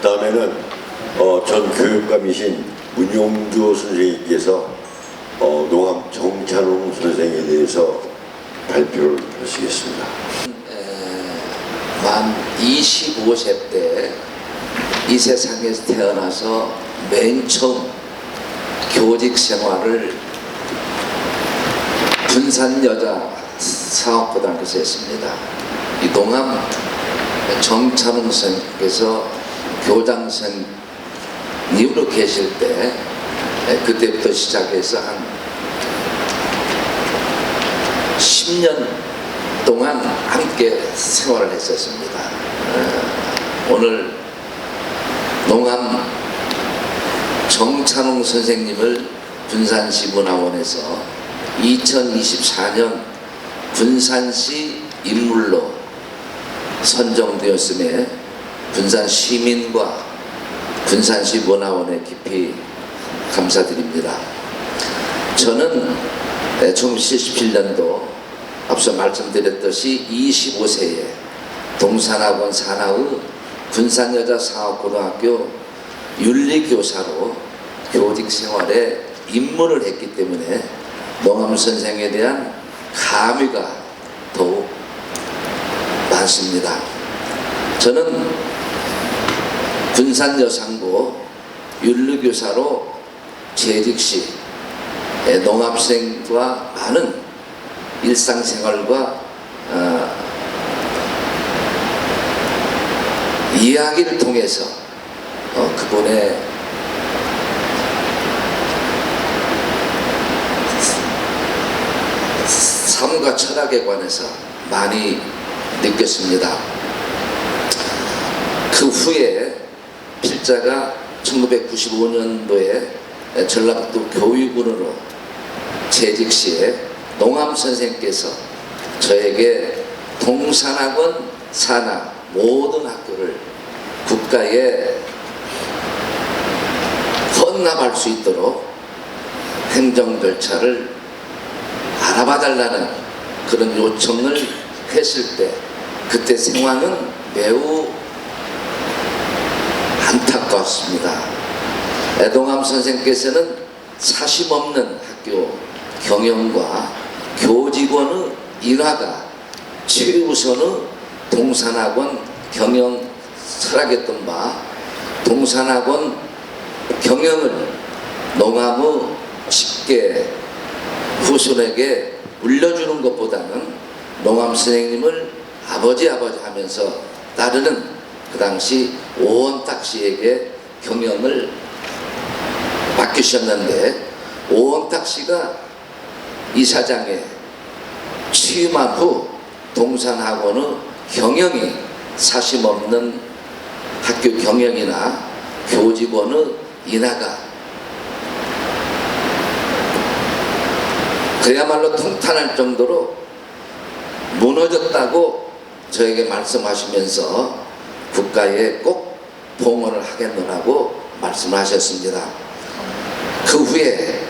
다음에는 전 교육감이신 문용주 선생님께서 농암 정찬웅 선생에 대해서 발표를 하시겠습니다. 만 25세 때 이 세상에서 태어나서 맨 처음 교직 생활을 군산여자사업고등학교에서 했습니다. 이 농암 정찬웅 선생님께서 교장선생님으로 계실 때 그때부터 시작해서 한 10년 동안 함께 생활을 했었습니다. 오늘 농암 정찬웅 선생님을 군산시 문화원에서 2024년 군산시 인물로 선정되었음에 군산 시민과 군산시 문화원에 깊이 감사드립니다. 저는 1977년도 앞서 말씀드렸듯이 25세에 동산학원 산하의 군산여자사업고등학교 윤리교사로 교직 생활에 입문을 했기 때문에 농암 선생에 대한 감회가 더욱 많습니다. 저는 군산여상고 윤리교사로 재직 시 농암생과 많은 일상생활과 이야기를 통해서 그분의 삶과 철학에 관해서 많이 느꼈습니다. 그 후에 필자가 1995년도에 전라북도 교육원으로 재직 시에 농암 선생님께서 저에게 동산학원 산하 모든 학교를 국가에 헌납할 수 있도록 행정 절차를 알아봐 달라는 그런 요청을 했을 때 그때 상황은 매우 안타까웠습니다. 농암 선생께서는 사심없는 학교 경영과 교직원의 인하가 최우선의 동산학원 경영 철학했던 바 동산학원 경영을 농암의 쉽게 후손에게 물려주는 것보다는 농암 선생님을 아버지 하면서 따르는 그 당시 오원탁 씨에게 경영을 맡기셨는데 오원탁 씨가 이사장에 취임한 후 동산학원의 경영이 사심없는 학교 경영이나 교직원의 인하가 그야말로 통탄할 정도로 무너졌다고 저에게 말씀하시면서 국가에 꼭 봉헌을 하겠노라고 말씀하셨습니다. 그 후에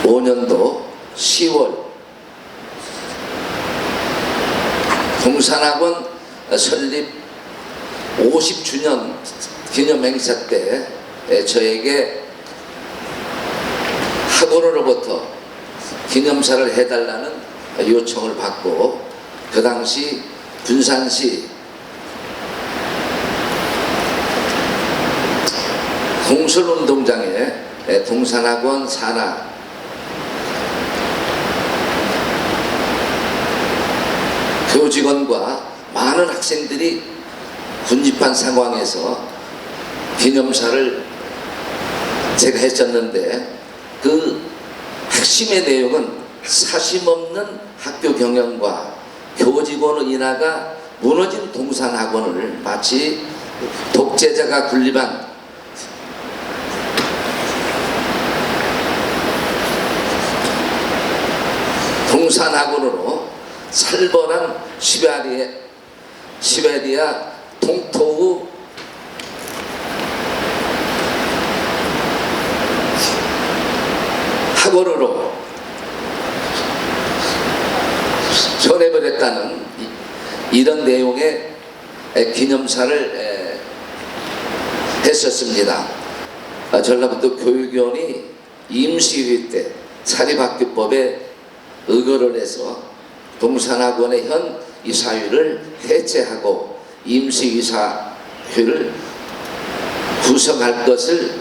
1995년도 10월 동산학원 설립 50주년 기념 행사 때 저에게 학원으로부터 기념사를 해달라는 요청을 받고 그 당시 군산시 공설운동장에 동산학원 산하 교직원과 많은 학생들이 군집한 상황에서 기념사를 제가 했었는데 그 핵심의 내용은 사심없는 학교 경영과 교직원의 인하가 무너진 동산학원을 마치 독재자가 군립한 동산학원으로 살벌한 시베리아 동토의 학원으로 전해버렸다는 이런 내용의 기념사를 했었습니다. 전라북도 교육위원이 임시회의 때 사립학교법에 의거를 해서 동산학원의 현 이사회를 해체하고 임시이사회를 구성할 것을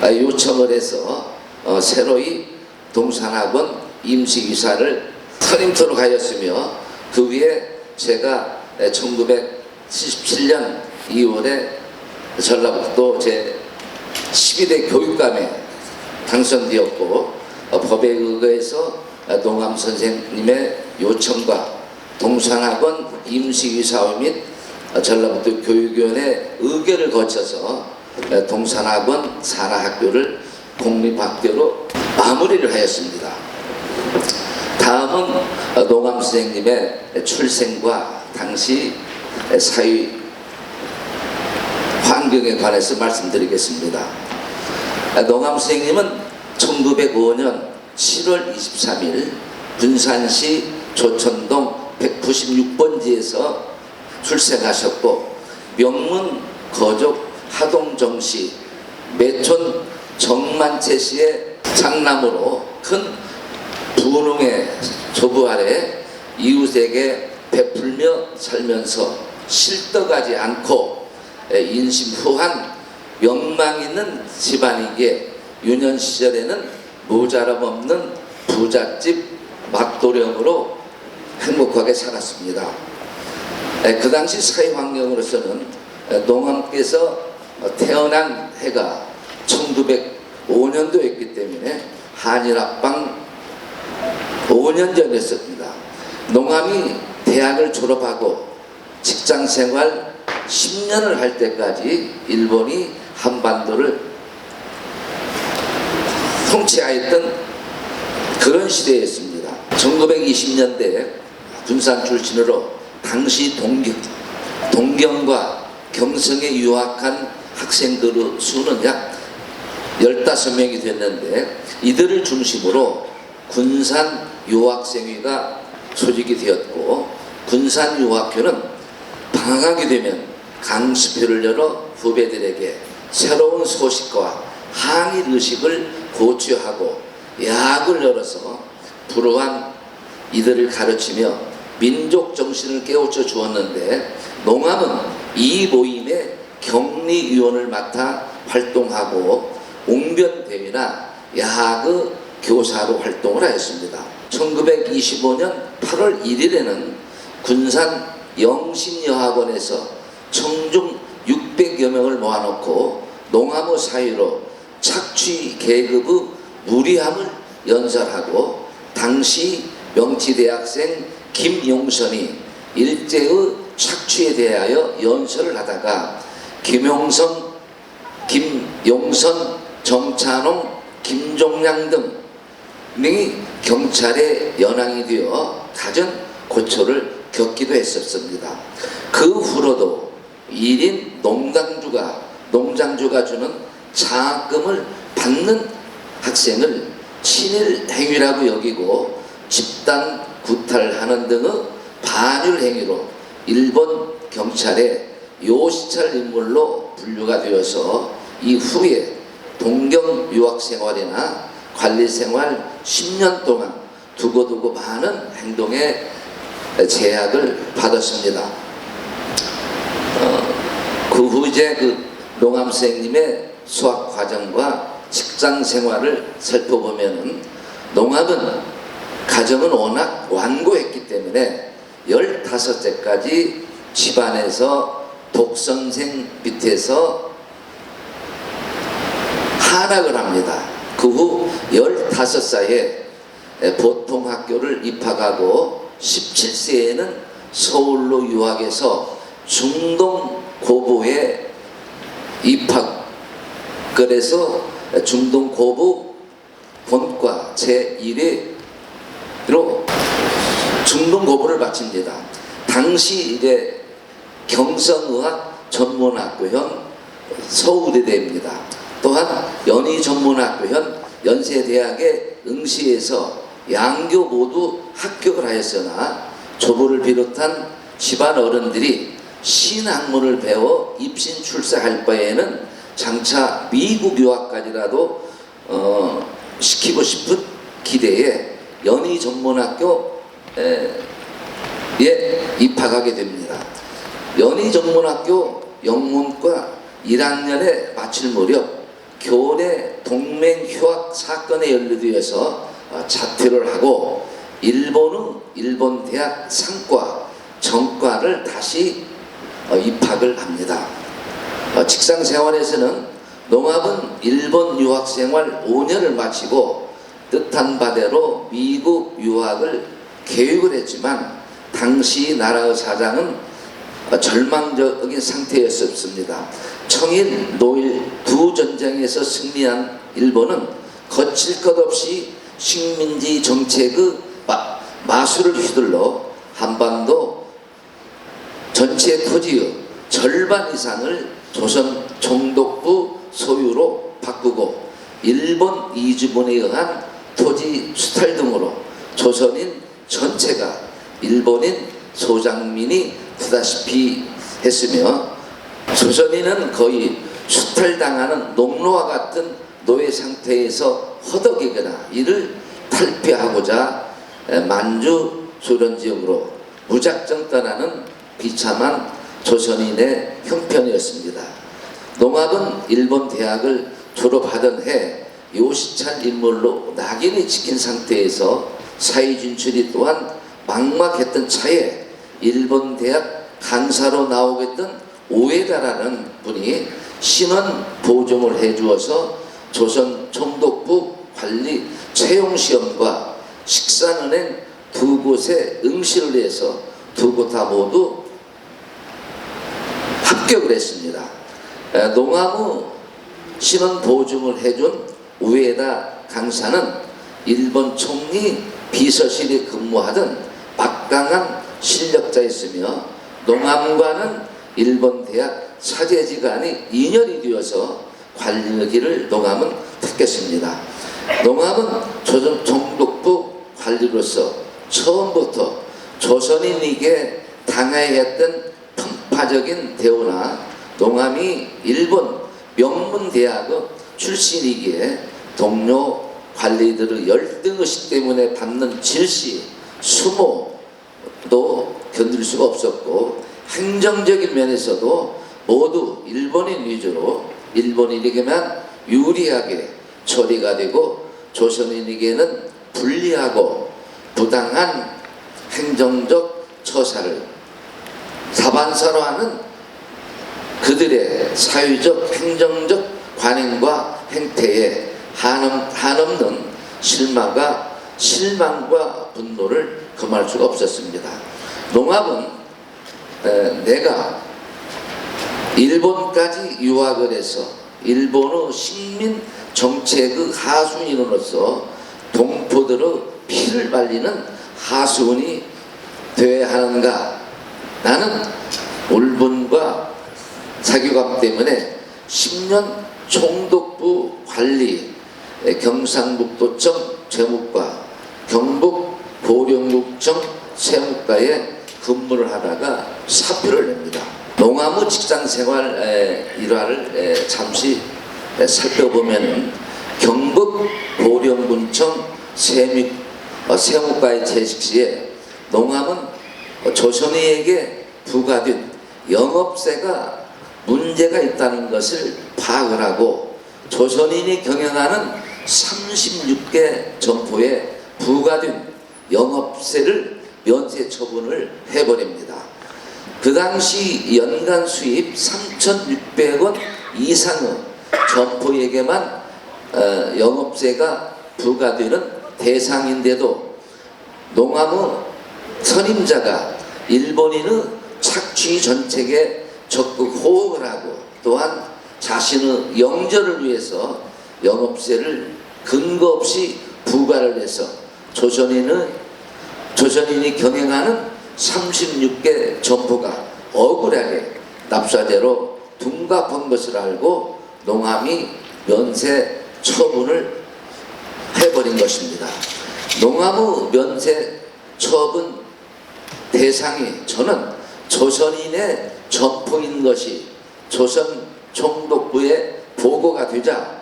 요청을 해서 새로이 동산학원 임시이사를 선임토록 하였으며, 그 후에 제가 1977년 2월에 전라북도 제12대 교육감에 당선되었고, 법에 의거해서 농암 선생님의 요청과 동산학원 임시이사회 및 전라북도 교육위원회 의결을 거쳐서 동산학원 산하학교를 공립학교로 마무리를 하였습니다. 다음은 농암 선생님의 출생과 당시 사회 환경에 관해서 말씀드리겠습니다. 농암 선생님은 1905년 7월 23일 군산시 조천동 196번지에서 출생하셨고, 명문 거족 하동정씨 매촌 정만채씨의 장남으로 큰 부흥의 조부 아래 이웃에게 베풀며 살면서 실덕하지 않고 인심후한 명망 있는 집안이기에 유년 시절에는 모자람 없는 부잣집 막도령으로 행복하게 살았습니다. 그 당시 사회 환경으로서는 농암께서 태어난 해가 1905년도였기 때문에 한일합방 5년 전이었습니다. 농암이 대학을 졸업하고 직장생활 10년을 할 때까지 일본이 한반도를 통치하였던 그런 시대였습니다. 1920년대 군산 출신으로 당시 동경과 경성에 유학한 학생들의 수는 약 15명이 됐는데, 이들을 중심으로 군산 유학생회가 조직이 되었고, 군산 유학교는 방학이 되면 강습회를 열어 후배들에게 새로운 소식과 항일 의식을 고취하고 야학을 열어서 불우한 이들을 가르치며 민족 정신을 깨우쳐 주었는데, 농암은 이 모임의 격리위원을 맡아 활동하고 웅변대회나 야학의 교사로 활동을 하였습니다. 1925년 8월 1일에는 군산 영신여학원에서 청중 600여 명을 모아놓고 농암의 사회로 착취 계급의 무리함을 연설하고, 당시 명치대학생 김용선이 일제의 착취에 대하여 연설을 하다가 김용선, 정찬홍, 김종량 등이 경찰에 연항이 되어 갖은 고초를 겪기도 했었습니다. 그 후로도 1인 농장주가 주는 장학금을 받는 학생을 친일 행위라고 여기고 집단 구탈하는 등의 반일 행위로 일본 경찰에 요시찰 인물로 분류가 되어서 이후에 동경 유학생활이나 관리생활 10년 동안 두고두고 많은 행동에 제약을 받았습니다. 그 후 이제 농암 선생님의 수학 과정과 직장 생활을 살펴보면은, 농암은 가정은 워낙 완고했기 때문에 15세까지 집안에서 독선생 밑에서 한학을 합니다. 그 후 15살에 보통학교를 입학하고 17세에는 서울로 유학해서 중동 고부에 입학. 그래서 중동 고부 본과 제1회로 중동 고부를 마칩니다. 당시 이제 경성의학 전문학교형 서울대입니다. 또한 연희전문학교형 연세대학에 응시해서 양교 모두 합격을 하였으나 조부를 비롯한 집안 어른들이 신학문을 배워 입신 출세할 바에는 장차 미국 유학까지라도 시키고 싶은 기대에 연희전문학교에 입학하게 됩니다. 연희전문학교 영문과 1학년에 마칠 무렵 교내 동맹 휴학 사건에 연루되어서 자퇴를 하고 일본 대학 상과 전과를 다시 입학을 합니다. 직장 생활에서는 농합은 일본 유학 생활 5년을 마치고 뜻한 바대로 미국 유학을 계획을 했지만 당시 나라의 사장은 절망적인 상태였습니다. 청일, 노일 두 전쟁에서 승리한 일본은 거칠 것 없이 식민지 정책의 마술을 휘둘러 한반도 전체 토지의 절반 이상을 조선 총독부 소유로 바꾸고 일본 이주문에 의한 토지 수탈 등으로 조선인 전체가 일본인 소장민이 되다시피 했으며 조선인은 거의 수탈당하는 농노와 같은 노예 상태에서 허덕이거나 이를 탈피하고자 만주 소련 지역으로 무작정 떠나는 비참한 조선인의 형편이었습니다. 농합은 일본 대학을 졸업하던 해 요시찬 인물로 낙인이 찍힌 상태에서 사회 진출이 또한 막막했던 차에 일본 대학 강사로 나오겠던 오에다라는 분이 신원 보증을 해주어서 조선 총독부 관리 채용시험과 식산은행 두 곳에 응시를 해서 두 곳 다 모두 합격을 했습니다. 농암의 신원 보증을 해준 우에다 강사는 일본 총리 비서실에 근무하던 막강한 실력자였으며 농암과는 일본 대학 사제지간이 인연이 되어서 관리의 길을 농암은 택했습니다. 농암은 조선 총독부 관리로서 처음부터 조선인에게 당해야 했던 편파적인 대우나 농암이 일본 명문대학의 출신이기에 동료 관리들의 열등의식 때문에 받는 질시, 수모도 견딜 수가 없었고 행정적인 면에서도 모두 일본인 위주로 일본인에게만 유리하게 처리가 되고 조선인에게는 불리하고 부당한 행정적 처사를 사반사로 하는 그들의 사회적 행정적 관행과 행태에 한없는 실망과 분노를 금할 수가 없었습니다. 농합은 내가 일본까지 유학을 해서 일본의 식민 정책의 하수인으로서 동포들의 피를 말리는 하수인이 되어야 하는가? 나는 울분과 사교감 때문에 10년 총독부 관리 경상북도청 재무과 경북 보령국청 세무과에 근무를 하다가 사표를 냅니다. 농암의 직장생활 일화를 잠시 살펴보면 경북 보령군청 세무과에 재직 시에 농암은 조선인에게 부과된 영업세가 문제가 있다는 것을 파악을 하고 조선인이 경영하는 36개 점포에 부과된 영업세를 면세 처분을 해버립니다. 그 당시 연간 수입 3,600원 이상의 점포에게만 영업세가 부과되는 대상인데도 농암의 선임자가 일본인의 착취 정책에 적극 호응을 하고 또한 자신의 영절을 위해서 영업세를 근거 없이 부과를 해서 조선인이 경영하는 36개 점포가 억울하게 납사제로 둔갑한 것을 알고 농암이 면세 처분을 해버린 것입니다. 농암의 면세 처분 대상이 저는 조선인의 전통인 것이 조선 총독부에 보고가 되자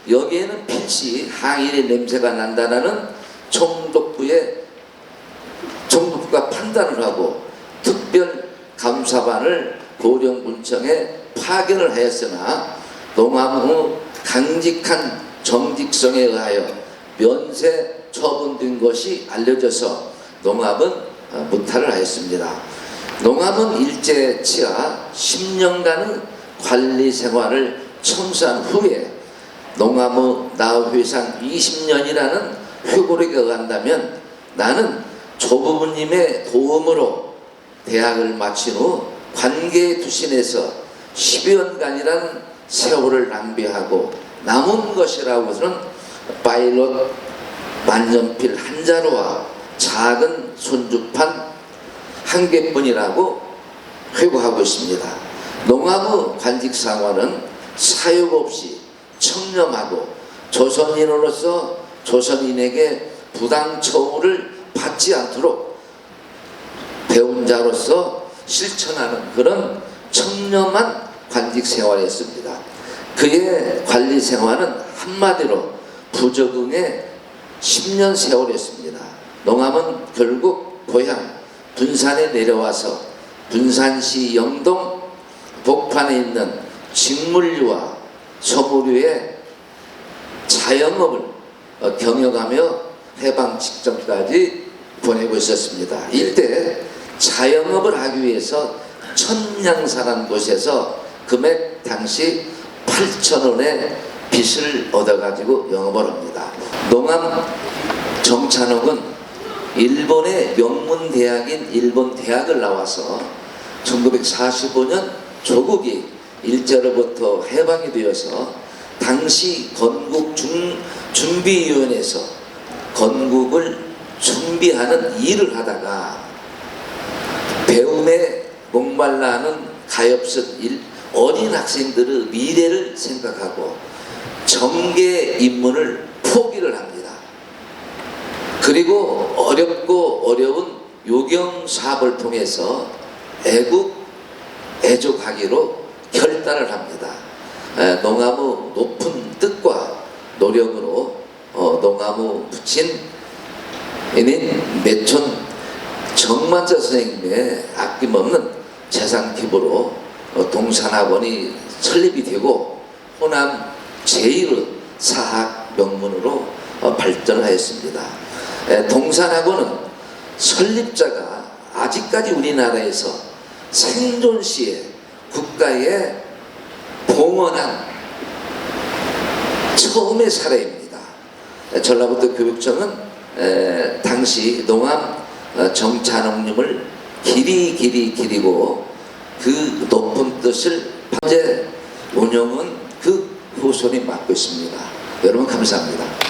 여기에는 필시 항일의 냄새가 난다라는 총독부가 판단을 하고 특별 감사반을 고령군청에 파견을 하였으나 농암의 강직한 정직성에 의하여 면세 처분된 것이 알려져서 농암은 무탈을 하였습니다. 농암은 일제 치하 10년간의 관리 생활을 청소한 후에 농암의 나회상 20년이라는 회고록에 의한다면 나는 조부모님의 도움으로 대학을 마친 후 관계에 투신해서 10여년간이라는 세월을 낭비하고 남은 것이라고서는 파일럿 만년필 한 자루와 작은 손주판 한 개뿐이라고 회고하고 있습니다. 농암의 관직상황은 사육 없이 청렴하고 조선인으로서 조선인에게 부당 처우를 받지 않도록 배운 자로서 실천하는 그런 청렴한 관직 생활이었습니다. 그의 관리 생활은 한마디로 부적응의 10년 세월이었습니다. 농암은 결국 고향 분산에 내려와서 분산시 영동 복판에 있는 직물류와 소물류의 자영업을 경영하며 해방 직전까지 보내고 있었습니다. 이때 자영업을 하기 위해서 천냥사라는 곳에서 금액 당시 8,000원의 빚을 얻어가지고 영업을 합니다. 농암 정찬옥은 일본의 명문대학인 일본 대학을 나와서 1945년 조국이 일제로부터 해방이 되어서 당시 건국 준비위원회에서 건국을 준비하는 일을 하다가 배움에 목말라 하는 가엾은 어린 학생들의 미래를 생각하고 정계 입문을 포기를 합니다. 그리고 어렵고 어려운 요경 사업을 통해서 애족하기로 결단을 합니다. 농암의 높은 뜻과 노력으로 농암의 부친인 매촌 정만자 선생님의 아낌없는 재산 기부로 동산학원이 설립이 되고 호남 제1의 사학 명문으로 발전하였습니다. 동산학원은 설립자가 아직까지 우리나라에서 생존 시에 국가에 봉헌한 처음의 사례입니다. 전라북도 교육청은 당시 농암 정찬옥님을 길이 기리고 그 높은 뜻을 현재 운영은 그 후손이 맡고 있습니다. 여러분 감사합니다.